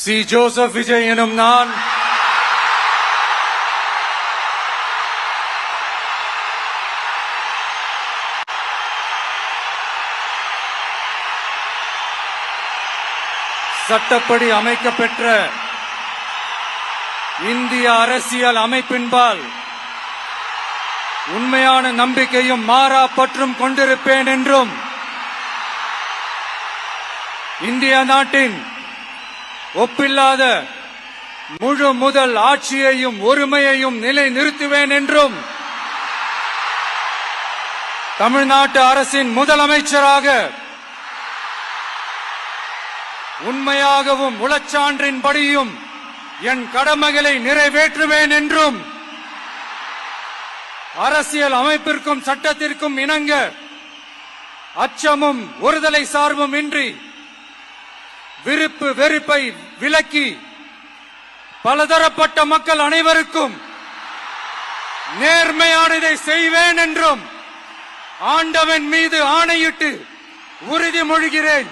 C. Joseph Vijay எனும் நான் சட்டப்படி அமைக்கப்பெற்ற இந்திய அரசியல் அமைப்பின்பால் உண்மையான நம்பிக்கையும் மாறா பற்றும் கொண்டிருப்பேன் என்றும் இந்திய நாட்டின் ஒப்பில்லாத முழு முதல் ஆட்சியையும் ஒருமையையும் நிலைநிறுத்துவேன் என்றும் தமிழ்நாட்டு அரசின் முதலமைச்சராக உண்மையாகவும் உளச்சான்றின்படியும் என் கடமைகளை நிறைவேற்றுவேன் என்றும் அரசியல் அமைப்பிற்கும் சட்டத்திற்கும் இணங்க அச்சமும் ஒருதலை சார்பும் இன்றி விருப்பு வெறுப்பை விலக்கி பலதரப்பட்ட மக்கள் அனைவருக்கும் நேர்மையானதை செய்வேன் என்றும் ஆண்டவன் மீது ஆணையிட்டு உறுதிமொழிகிறேன்.